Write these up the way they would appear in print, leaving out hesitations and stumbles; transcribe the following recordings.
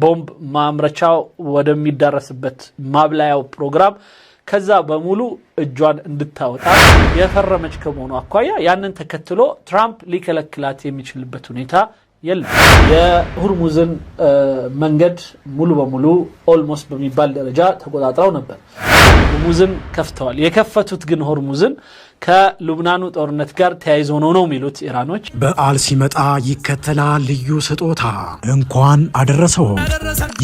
ቦምብ ማምረቻው ወደሚዳረስበት ማብላያው ፕሮግራም ከዛ በሙሉ እጇን እንድታወጣ የፈረመች ከመሆኑ አኳያ ያንን ተከትሎ ትራምፕ ሊከለክላት የሚችልበት ሁኔታ የለም። የሆርሙዝን መንገድ ሙሉ በሙሉ ኦልሞስት በሚባል ደረጃ ተቆጣጥረው ነበር። ሆርሙዝን ከፍተዋል። የከፈቱት ግን ሆርሙዝን ከሉብናኑ ጦርነት ጋር ተያይዞ ነው የሚሉት ኢራኖች። በዓል ሲመጣ ይከተላል ልዩ ስጦታ። እንኳን አደረሰው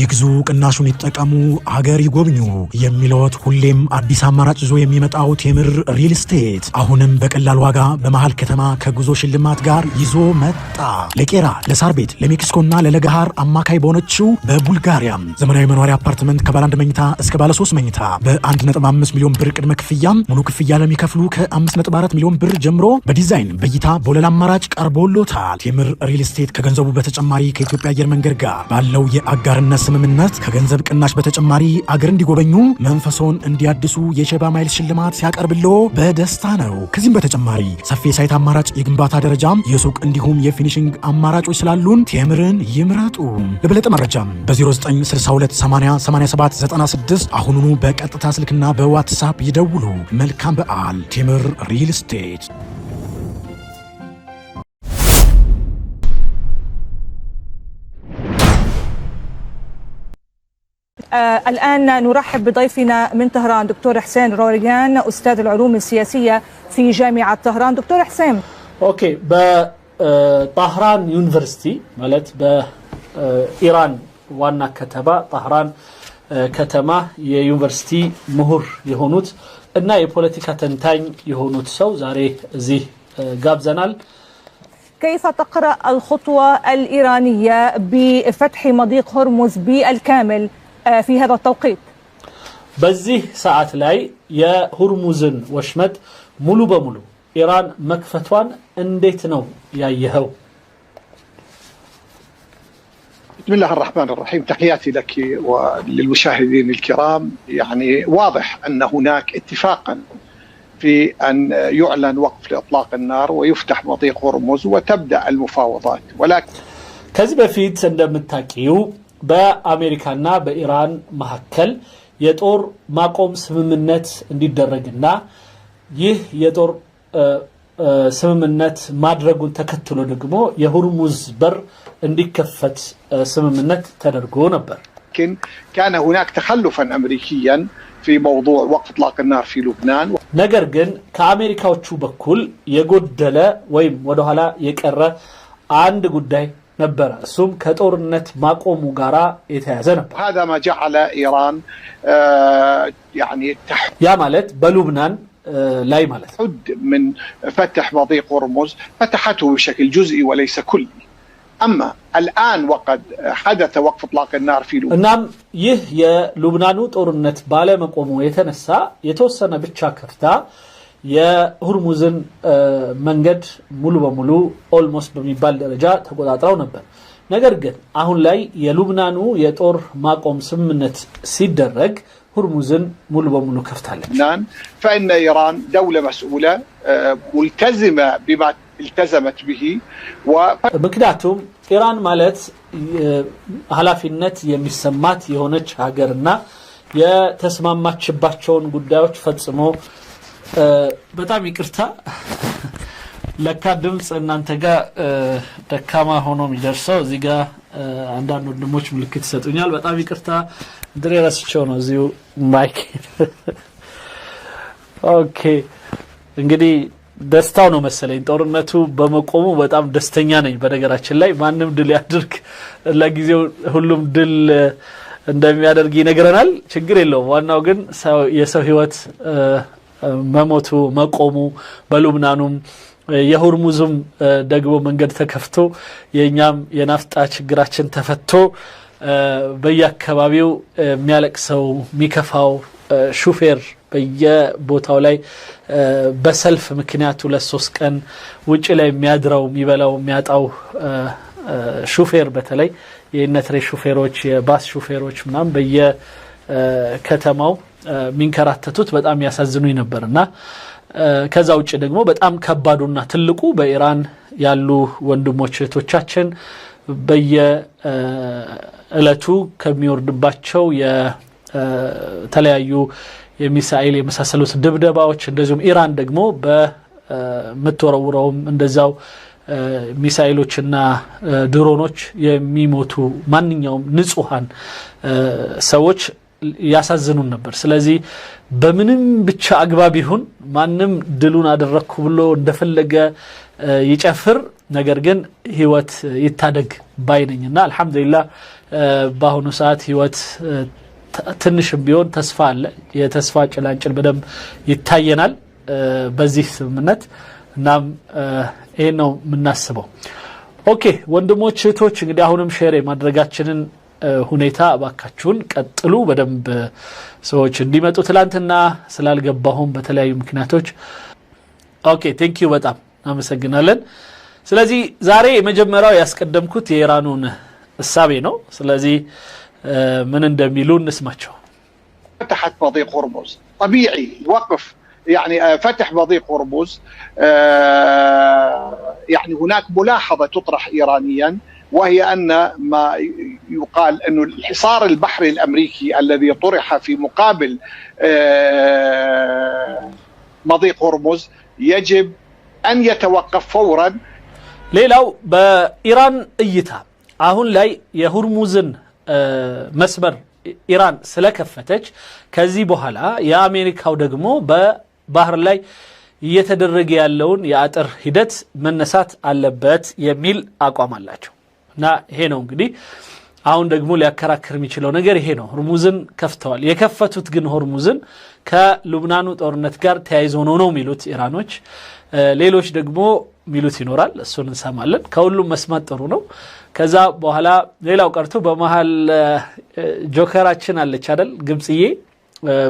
ይግዙ፣ ቅናሹን ይጠቀሙ፣ ሀገር ይጎብኙ የሚለዎት ሁሌም አዲስ አማራጭ ይዞ የሚመጣው ቴምር ሪል ስቴት አሁንም በቀላል ዋጋ በመሃል ከተማ ከጉዞ ሽልማት ጋር ይዞ መጣ። ለቄራ፣ ለሳር ቤት፣ ለሜክሲኮና ለለገሃር አማካይ በሆነችው በቡልጋሪያም ዘመናዊ መኖሪያ አፓርትመንት ከባለ 1 መኝታ እስከ ባለ 3 መኝታ በ1.5 ሚሊዮን ብር ቅድመ ክፍያ ሙሉ ክፍያ ለሚከፍሉ ከ5.4 ሚሊዮን ብር ጀምሮ በዲዛይን በእይታ በወለል አማራጭ ቀርቦሎታል። ቴምር ሪል ስቴት ከገንዘቡ በተጨማሪ ከኢትዮጵያ አየር መንገድ ጋር ባለው የአጋርነት ስምምነት ከገንዘብ ቅናሽ በተጨማሪ አገር እንዲጎበኙ መንፈሶን እንዲያድሱ የሸባ ማይል ሽልማት ሲያቀርብሎ በደስታ ነው። ከዚህም በተጨማሪ ሰፊ ሳይት አማራጭ የግንባታ ደረጃም የሱቅ እንዲሁም የፊኒሽንግ አማራጮች ስላሉን ቴምርን ይምረጡ። ለበለጠ መረጃም በ0962808796 አሁኑኑ በቀጥታ ስልክና በዋትስአፕ ይደውሉ። መልካም በዓል። ቴምር ሪል ስቴት። الآن نرحب بضيفنا من طهران دكتور حسين روريان أستاذ العلوم السياسية في جامعة طهران. دكتور حسين اوكي بطهران يونيفرسيتي مالت بإيران وانا كتبة طهران كتما የዩኒቨርሲቲ ምሁር የሆኑት እና የፖለቲካ ተንታኝ የሆኑት ሰው ዛሬ እዚህ ጋብዘናል። كيف تقرأ الخطوة الإيرانية بفتح مضيق هرمز بالكامل في هذا التوقيت؟ በዚህ ሰዓት ላይ የሆርሙዝን ወሽመጥ ሙሉ በሙሉ ኢራን መክፈቷን እንዴት ነው ያየኸው? بسم الله الرحمن الرحيم. تحياتي لك وللمشاهدين الكرام. يعني واضح أن هناك اتفاقا في أن يعلن وقف لإطلاق النار ويفتح مضيق هرمز وتبدأ المفاوضات. ولكن ከዚህ በፊት እንደምታውቂው በአሜሪካና በኢራን መካከል የጦር ማቆም ስምምነት እንዲደረግና ይህ የጦር ስምምነት ማድረጉን ተከትሎ ደግሞ የሆርሙዝ በር እንዲከፈት ስምምነት ተደርጎ ነበር። لكن كان هناك تخلفا أمريكيا في موضوع وقف إطلاق النار في لبنان. ነገር ግን ከአሜሪካዎቹ በኩል የጎደለ ወይም ወደ ኋላ የቀረ አንድ ጉዳይ ነበር። እሱም ከጦርነት ማቆሙ ጋራ የተያዘ ነበር። هذا ما جعل إيران يعني ያ ማለት በሉብናን لا يمالت حد من فتح مضيق هرمز فتحته بشكل جزئي وليس كلي. أما الآن وقد حدث وقف إطلاق النار في لبنان. نعم يه يا لبنان ጦርነት ባለመቆሙ የተነሳ የተወሰነ ብቻ ከፍታ የሆርሙዝን መንገድ ሙሉ በሙሉ ኦልሞስት በሚባል ደረጃ ተቆጣጥረው ነበር። ነገር ግን አሁን ላይ የሉብናኑ የጦር ማቆም ስምምነት ሲደረግ هرمزن مولو بمولو كفتالك. فإن إيران دولة مسؤولة ملتزمة بما التزمت به ምክንያቱም ኢራን ማለት ኃላፊነት የሚሰማት የሆነች ሀገርና የተስማማችባቸውን ጉዳዮች ፈጽሞ በጣም ይቅርታ ለካ ድምጽ እናንተ ጋር ደካማ ሆኖ የሚደርሰው እዚህ ጋር አንዳንድ ወንድሞች ምልክት ይሰጡኛል። በጣም ይቅርታ ድሬራስቸው ነው እዚሁ ማይክ። ኦኬ እንግዲህ ደስታው ነው መሰለኝ ጦርነቱ በመቆሙ በጣም ደስተኛ ነኝ። በነገራችን ላይ ማንም ድል ያድርግ ለጊዜው ሁሉም ድል እንደሚያደርግ ይነግረናል። ችግር የለውም። ዋናው ግን የሰው ህይወት መሞቱ መቆሙ በሉብናኑም የሆርሙዝም ደግሞ መንገድ ተከፍቶ የኛም የናፍጣ ችግራችን ተፈቶ በየአካባቢው የሚያለቅሰው ሚከፋው ሹፌር በየቦታው ላይ በሰልፍ ምክንያቱ ለ3 ቀን ውጪ ላይ የሚያድረው የሚበላው የሚያጣው ሹፌር በተለይ የነትሬ ሹፌሮች የባስ ሹፌሮች ምናም በየከተማው ሚንከራተቱት በጣም ያሳዝኑኝ ነበርና ከዛ ውጪ ደግሞ በጣም ከባዱና ትልቁ በኢራን ያሉ ወንድሞች እህቶቻችን እለቱ ከሚወርድባቸው የተለያዩ የሚሳኤል የመሳሰሉት ድብደባዎች እንደዚሁም ኢራን ደግሞ በመተወረውረውም እንደዛው ሚሳኤሎችና ድሮኖች የሚሞቱ ማንኛውም ንጹሃን ሰዎች ያሳዝኑን ነበር። ስለዚህ በምንም ብቻ አግባብ ይሁን ማንም ድሉን አደረኩ ብሎ እንደፈለገ ይጨፍር፣ ነገር ግን ህይወት ይታደግ ባይነኝና አልহামዱሊላህ በአሁኑ ሰዓት ህይወት ትንሽም ቢሆን ተስፋ አለ። የተስፋ ጭላንጭል በደም ይታየናል በዚህ ስምምነት። እናም ይሄ ነው የምናስበው። ኦኬ ወንድሞች እህቶች፣ እንግዲህ አሁንም ሼር ማድረጋችንን ሁኔታ አባካችሁን ቀጥሉ። በደንብ ሰዎች እንዲመጡ ትላንትና ስላልገባሁም በተለያዩ ምክንያቶች ኦኬ ቴንክ ዩ በጣም አመሰግናለን። ስለዚህ ዛሬ የመጀመሪያው ያስቀደምኩት የኢራኑን እሳቤ ነው። ስለዚህ من اندميلون نسمعه. فتحت مضيق هرمز طبيعي وقف يعني فتح مضيق هرمز يعني هناك ملاحظة تطرح إيرانيا وهي أن ما يقال أنه الحصار البحري الأمريكي الذي طرح في مقابل مضيق هرمز يجب أن يتوقف فورا. ليلو بإيران إيتها أهون لاي يهرمزن መስመር ኢራን ስለከፈተች ከዚህ በኋላ የአሜሪካው ደግሞ በባህር ላይ እየተደረገ ያለውን የአጥር ሂደት መነሳት አለበት የሚል አቋም አላቸው እና ይሄ ነው እንግዲህ አሁን ደግሞ ሊያከራክር የሚችለው ነገር ይሄ ነው። ሆርሙዝን ከፍተዋል። የከፈቱት ግን ሆርሙዝን ከሉብናኑ ጦርነት ጋር ተያይዞ ነው የሚሉት ኢራኖች። ሌሎች ደግሞ ሚሉት ይኖራል፣ እሱን እንሰማለን። ከሁሉም መስማት ጥሩ ነው። ከዛ በኋላ ሌላው ቀርቶ በመሃል ጆከራችን አለች አይደል ግብጽዬ፣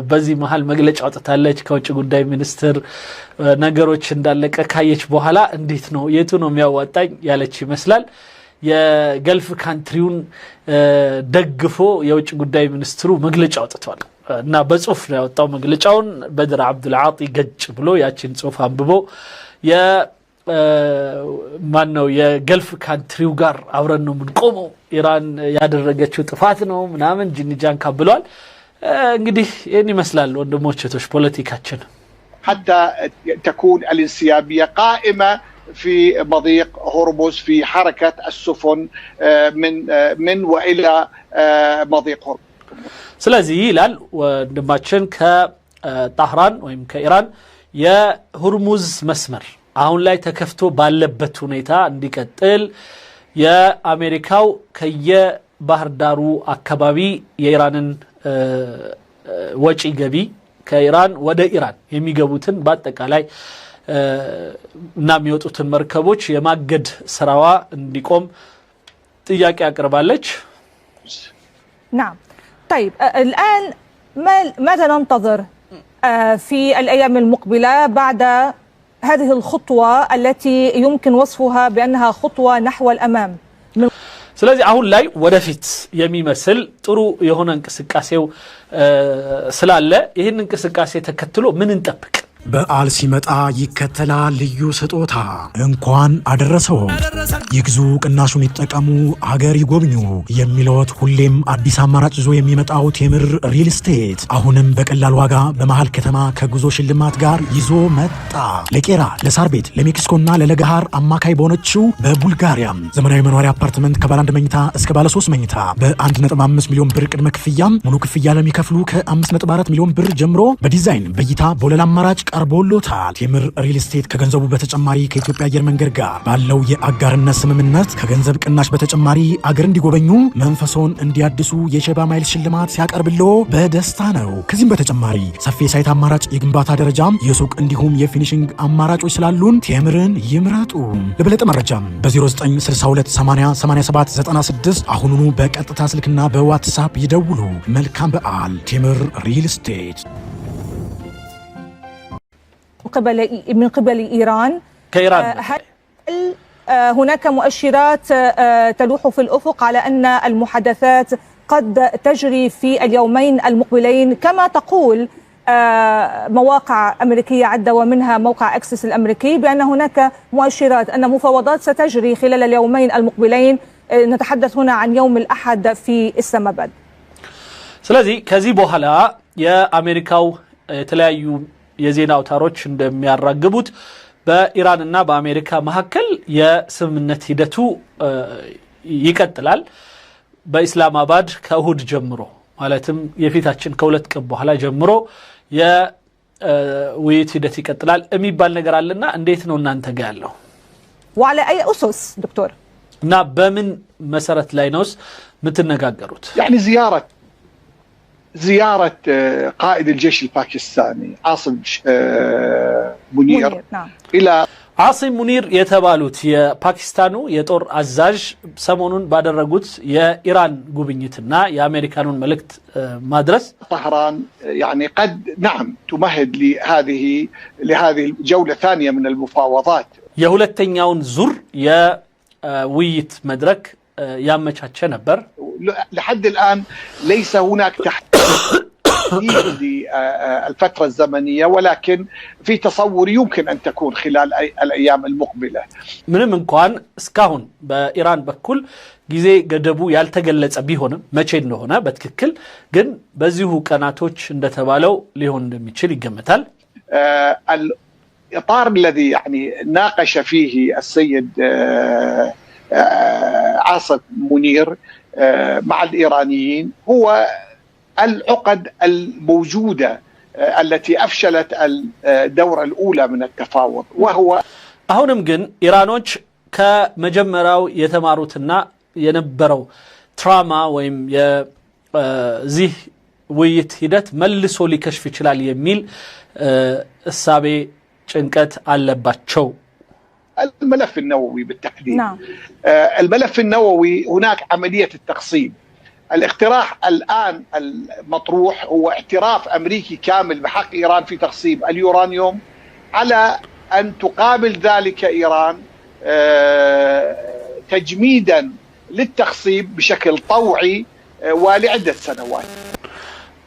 በዚህ መሃል መግለጫ አውጥታለች ከውጭ ጉዳይ ሚኒስትር ነገሮች እንዳለቀ ካየች በኋላ እንዴት ነው የቱ ነው የሚያዋጣኝ ያለች ይመስላል። የገልፍ ካንትሪውን ደግፎ የውጭ ጉዳይ ሚኒስትሩ መግለጫ አውጥቷል እና በጽሁፍ ነው ያወጣው መግለጫውን። በድር አብዱል ዓጢ ገጭ ብሎ ያችን ጽሁፍ አንብቦ ማን ነው የገልፍ ካንትሪው ጋር አብረን ነው የምንቆመው፣ ኢራን ያደረገችው ጥፋት ነው ምናምን ጅንጃን ካብሏል። እንግዲህ ይሄን ይመስላል ወንድሞች እህቶች ፖለቲካችን። حتى تكون الانسيابية قائمة في مضيق هرمز في حركة السفن من وإلى مضيق هرمز. ስለዚህ ይላል ወንድማችን ከጣህራን ወይም ከኢራን የሆርሙዝ መስመር አሁን ላይ ተከፍቶ ባለበት ሁኔታ እንዲቀጥል የአሜሪካው ከየባህር ዳሩ አካባቢ የኢራንን ወጪ ገቢ ከኢራን ወደ ኢራን የሚገቡትን በአጠቃላይ እና የሚወጡትን መርከቦች የማገድ ስራዋ እንዲቆም ጥያቄ አቅርባለች። نعم طيب الآن ماذا ننتظر في الأيام المقبلة بعد هذه الخطوة التي يمكن وصفها بأنها خطوة نحو الأمام؟ ስለዚህ አሁን ላይ ወደፊት የሚመስል ጥሩ የሆነ እንቅስቃሴው ስላለ ይሄን እንቅስቃሴ ተከትሎ ምን እንጠብቅ? በዓል ሲመጣ ይከተላል ልዩ ስጦታ። እንኳን አደረሰው። ይግዙ፣ ቅናሹን ይጠቀሙ፣ ሀገር ይጎብኙ የሚለዎት ሁሌም አዲስ አማራጭ ይዞ የሚመጣው ቴምር ሪል ስቴት አሁንም በቀላል ዋጋ በመሃል ከተማ ከጉዞ ሽልማት ጋር ይዞ መጣ። ለቄራ፣ ለሳር ቤት፣ ለሜክሲኮና ለለገሃር አማካይ በሆነችው በቡልጋሪያም ዘመናዊ መኖሪያ አፓርትመንት ከባለ 1 መኝታ እስከ ባለ 3 መኝታ በ1.5 ሚሊዮን ብር ቅድመ ክፍያም ሙሉ ክፍያ ለሚከፍሉ ከ5.4 ሚሊዮን ብር ጀምሮ በዲዛይን በእይታ በወለል አማራጭ ቀርቦሎታል። ቴምር ሪል ስቴት ከገንዘቡ በተጨማሪ ከኢትዮጵያ አየር መንገድ ጋር ባለው የአጋርነት ስምምነት ከገንዘብ ቅናሽ በተጨማሪ አገር እንዲጎበኙ መንፈሶን እንዲያድሱ የሸባ ማይል ሽልማት ሲያቀርብሎ በደስታ ነው። ከዚህም በተጨማሪ ሰፊ ሳይት አማራጭ የግንባታ ደረጃም የሱቅ እንዲሁም የፊኒሽንግ አማራጮች ስላሉን ቴምርን ይምረጡ። ለበለጠ መረጃም በ0962808796 አሁኑኑ በቀጥታ ስልክና በዋትስአፕ ይደውሉ። መልካም በዓል። ቴምር ሪል ስቴት من قبل إيران. هل هناك مؤشرات تلوح في الأفق على أن المحادثات قد تجري في اليومين المقبلين كما تقول مواقع أمريكية عدة ومنها موقع أكسس الأمريكي بأن هناك مؤشرات أن مفاوضات ستجري خلال اليومين المقبلين نتحدث هنا عن يوم الأحد في إسلام آباد. ስለዚህ ከዚህ በኋላ የአሜሪካው የተለያዩ የዜና አውታሮች እንደሚያራግቡት በኢራንና በአሜሪካ መካከል የስምምነት ሂደቱ ይቀጥላል። በኢስላም አባድ ከእሁድ ጀምሮ ማለትም የፊታችን ከሁለት ቀን በኋላ ጀምሮ የውይይት ሂደት ይቀጥላል የሚባል ነገር አለና እንዴት ነው እናንተ ጋር ያለው? وعلى أي أسس دكتور؟ እና በምን መሰረት ላይ ነውስ ምትነጋገሩት? يعني زيارة قائد الجيش الباكستاني عاصم منير نعم. إلى عاصم منير የተባሉት የፓኪስታኑ የጦር አዛዥ ሰሞኑን ባደረጉት የኢራን ጉብኝትና የአሜሪካኑን መልእክት ማድረስ طهران يعني قد نعم تمهد لهذه الجولة الثانية من المفاوضات የሁለተኛውን ዙር የውይይት መድረክ ያመቻቸ ነበር። لحد الآن ليس هناك تحديد للفترة الزمنية ولكن في تصور يمكن أن تكون خلال الأيام المقبلة. ምንም እንኳን እስካሁን በኢራን በኩል ጊዜ ገደቡ ያልተገለጸ ቢሆንም መቼ እንደሆነ በትክክል ግን በዚሁ ቀናቶች እንደተባለው ሊሆን እንደሚችል ይገመታል። الإطار الذي يعني ناقش فيه السيد عاصم منير مع الإيرانيين هو العقد الموجودة التي أفشلت الدورة الأولى من التفاوض وهو አሁንም ግን ኢራኖች ከመጀመሪያው የተማሩትና የነበረው ትራማ ወይም የዚህ ውይይት ሂደት መልሶ ሊከሽፍ ይችላል የሚል እሳቤ ጭንቀት አለባቸው። الملف النووي بالتحديد. نعم. الملف النووي هناك عملية التقسيم. الاقتراح الآن المطروح هو اعتراف أمريكي كامل بحق إيران في تقسيم اليورانيوم على أن تقابل ذلك إيران تجميدا للتقسيم بشكل طوعي ولعدة سنوات.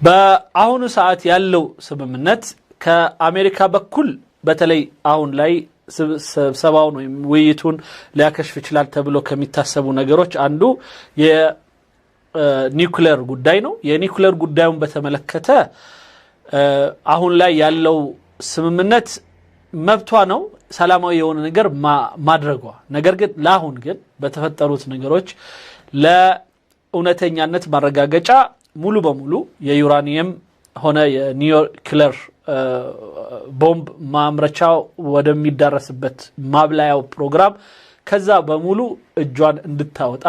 በአሁኑ ሰዓት ያለው ስምምነት ከአሜሪካ በኩል በተለይ አሁን ላይ ስብሰባውን ወይም ውይይቱን ሊያከሽፍ ይችላል ተብሎ ከሚታሰቡ ነገሮች አንዱ የኒውክሌር ጉዳይ ነው። የኒውክሌር ጉዳዩን በተመለከተ አሁን ላይ ያለው ስምምነት መብቷ ነው ሰላማዊ የሆነ ነገር ማድረጓ። ነገር ግን ለአሁን ግን በተፈጠሩት ነገሮች ለእውነተኛነት ማረጋገጫ ሙሉ በሙሉ የዩራኒየም ሆነ የኒውክሌር ቦምብ ማምረቻው ወደሚዳረስበት ማብላያው ፕሮግራም ከዛ በሙሉ እጇን እንድታወጣ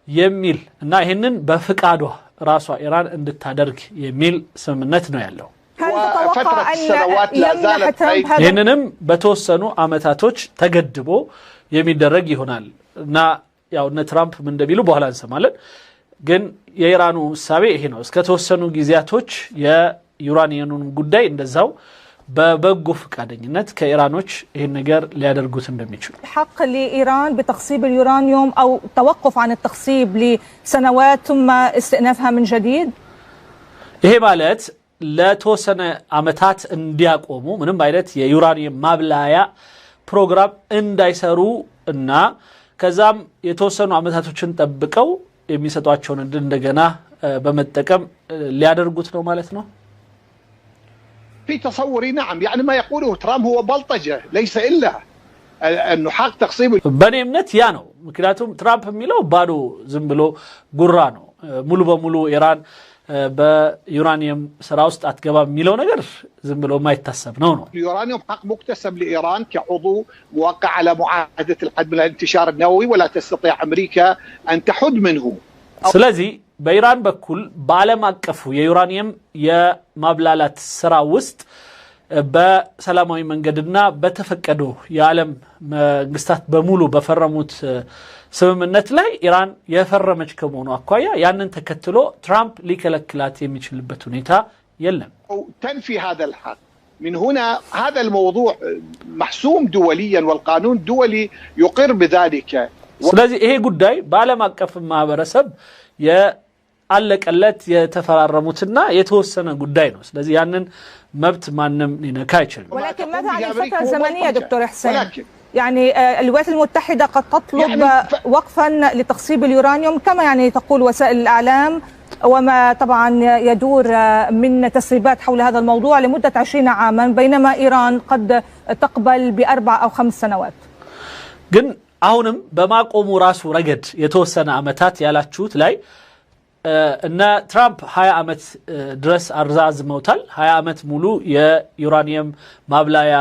የሚል እና ይሄንን በፍቃዷ ራሷ ኢራን እንድታደርግ የሚል ስምምነት ነው ያለው። ይሄንንም በተወሰኑ አመታቶች ተገድቦ የሚደረግ ይሆናል እና ያው እነ ትራምፕ ምን እንደሚሉ በኋላ እንሰማለን። ግን የኢራኑ ሐሳብ ይሄ ነው። እስከ ተወሰኑ ጊዜያቶች የዩራኒየሙን ጉዳይ እንደዛው በበጎ ፈቃደኝነት ከኢራኖች ይሄን ነገር ሊያደርጉት እንደሚችሉ حق لإيران بتخصيب اليورانيوم أو توقف عن التخصيب لسنوات ثم استئنافها من جديد. ይሄ ማለት ለተወሰነ አመታት እንዲያቆሙ ምንም አይነት የዩራኒየም ማብላያ ፕሮግራም እንዳይሰሩ እና ከዛም የተወሰኑ አመታቶችን ጠብቀው የሚሰጧቸውን እንደገና በመጠቀም ሊያደርጉት ነው ማለት ነው። في تصوري نعم يعني ما يقوله ترامب هو بلطجة ليس إلا أنه حق تقسيم በኔ እምነት ያ ነው። ምክንያቱም ትራምፕ የሚለው ባዶ ዝም ብሎ ጉራ ነው። ሙሉ በሙሉ ኢራን በዩራኒየም ስራ ውስጥ አትገባም የሚለው ነገር ዝም ብሎ ማይታሰብ ነው። اليورانيوم حق مكتسب لإيران كعضو موقع على معاهدة الحد من الانتشار النووي ولا تستطيع أمريكا أن تحد منه. ስለዚህ በኢራን በኩል በዓለም አቀፉ የዩራኒየም የማብላላት ስራ ውስጥ በሰላማዊ መንገድና በተፈቀዱ የዓለም መንግስታት በሙሉ በፈረሙት ስምምነት ላይ ኢራን የፈረመች ከመሆኑ አኳያ ያንን ተከትሎ ትራምፕ ሊከለክላት የሚችልበት ሁኔታ የለም። تنفي هذا الحق من هنا هذا الموضوع محسوم دوليا والقانون الدولي يقر بذلك. ስለዚህ ይሄ ጉዳይ በዓለም አቀፍ ማህበረሰብ ያለቀለት የተፈራረሙትና የተወሰነ ጉዳይ ነው። ስለዚህ ያንን መብት ማንም ሊነካ አይችልም። ولكن ماذا عن الفترة الزمنية دكتور حسين؟ يعني الولايات المتحدة قد تطلب وقفا لتخصيب اليورانيوم كما يعني تقول وسائل الإعلام، وما طبعا يدور من تسريبات حول هذا الموضوع لمدة 20 عاما، بينما إيران قد تقبل ب4 أو 5 سنوات. ግን አሁንም በማቆሙ ራሱ ረገድ የተወሰነ አመታት ያላችሁት ላይ እና ትራምፕ 20 አመት ድረስ አርዛዝመውታል። 20 አመት ሙሉ የዩራኒየም ማብላያ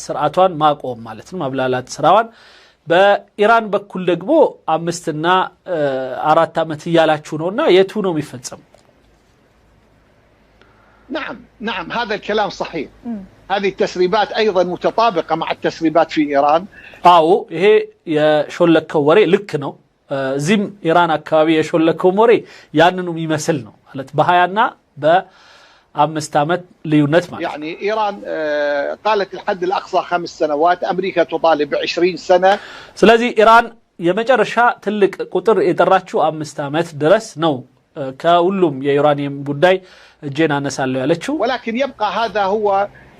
ስርዓቷን ማቆም ማለት ነው፣ ማብላላት ስራዋን። በኢራን በኩል ደግሞ 5 እና 4 አመት እያላችሁ ነውና የቱ ነው የሚፈጸም? نعم هذا الكلام صحيح. هذه التسريبات ايضا متطابقه مع التسريبات في ايران. ይሄ የሾለከው ወሬ ልክ ነው። ዚም ኢራን አካባቢ የሾለከው ወሬ ያንኑ የሚመስል ነው ማለት በ20 እና በ5 አመት ልዩነት ማለት يعني ايران قالت الحد الاقصى 5 سنوات، امريكا تطالب ب20 سنه. ስለዚህ ኢራን የመጨረሻ ትልቅ ቁጥር የጠራችው 5 አመት ድረስ ነው ከሁሉም የዩራኒየም ጉዳይ እጄን አነሳለሁ ያለችው። ولكن يبقى هذا هو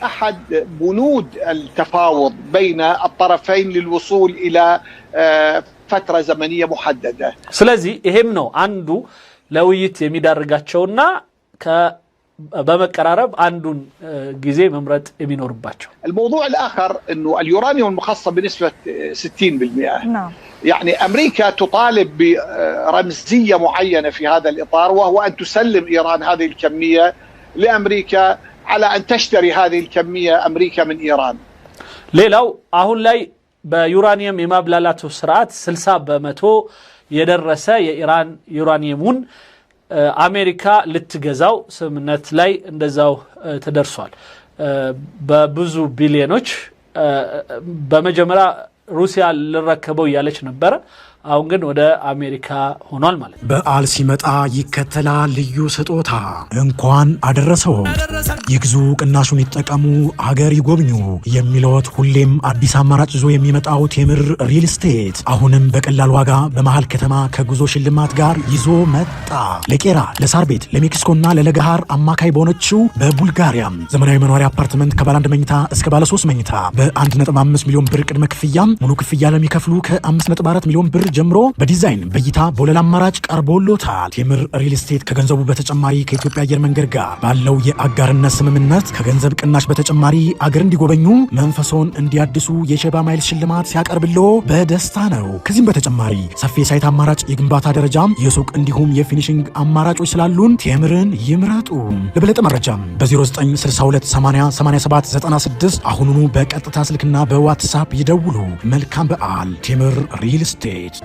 احد بنود التفاوض بين الطرفين للوصول الى فتره زمنيه محدده. ስለዚህ ይሄም ነው አንዱ ለውይይት የሚዳርጋቸውና በመቀራረብ አንዱን ጊዜ መምረጥ የሚኖርባቸው። الموضوع الاخر انه اليورانيوم المخصب بنسبه 60%. نعم. يعني امريكا تطالب برمزيه معينه في هذا الاطار، وهو ان تسلم ايران هذه الكميه لامريكا على ان تشتري هذه الكميه امريكا من ايران. ሌላው አሁን ላይ በዩራኒየም የማብላላቱ ስርዓት 60% የደረሰ የኢራን ዩራኒየሙን አሜሪካ ልትገዛው ስምምነት ላይ እንደዛው ተደርሷል በብዙ ቢሊዮኖች። በመጀመሪያ ሩሲያ ልረከበው ያለች ነበር፣ አሁን ግን ወደ አሜሪካ ሆኗል ማለት ነው። በዓል ሲመጣ ይከተላል ልዩ ስጦታ። እንኳን አደረሰው። ይግዙ፣ ቅናሹን ይጠቀሙ፣ ሀገር ይጎብኙ የሚለዎት ሁሌም አዲስ አማራጭ ይዞ የሚመጣው ቴምር ሪል ስቴት አሁንም በቀላል ዋጋ በመሃል ከተማ ከጉዞ ሽልማት ጋር ይዞ መጣ። ለቄራ፣ ለሳር ቤት፣ ለሜክሲኮና ለለገሃር አማካይ በሆነችው በቡልጋሪያ ዘመናዊ መኖሪያ አፓርትመንት ከባለ 1 መኝታ እስከ ባለ 3 መኝታ በ1.5 ሚሊዮን ብር ቅድመ ክፍያ ሙሉ ክፍያ ለሚከፍሉ ከ5.4 ሚሊዮን ብር ጀምሮ በዲዛይን በእይታ በወለል አማራጭ ቀርቦሎታል። ቴምር ሪል ስቴት ከገንዘቡ በተጨማሪ ከኢትዮጵያ አየር መንገድ ጋር ባለው የአጋርነት ስምምነት ከገንዘብ ቅናሽ በተጨማሪ አገር እንዲጎበኙ መንፈሶን እንዲያድሱ የሸባ ማይል ሽልማት ሲያቀርብልዎ በደስታ ነው። ከዚህም በተጨማሪ ሰፊ ሳይት አማራጭ፣ የግንባታ ደረጃም፣ የሱቅ እንዲሁም የፊኒሽንግ አማራጮች ስላሉን ቴምርን ይምረጡ። ለበለጠ መረጃም በ0962808796 አሁኑኑ በቀጥታ ስልክና በዋትስአፕ ይደውሉ። መልካም በዓል። ቴምር ሪል ስቴት።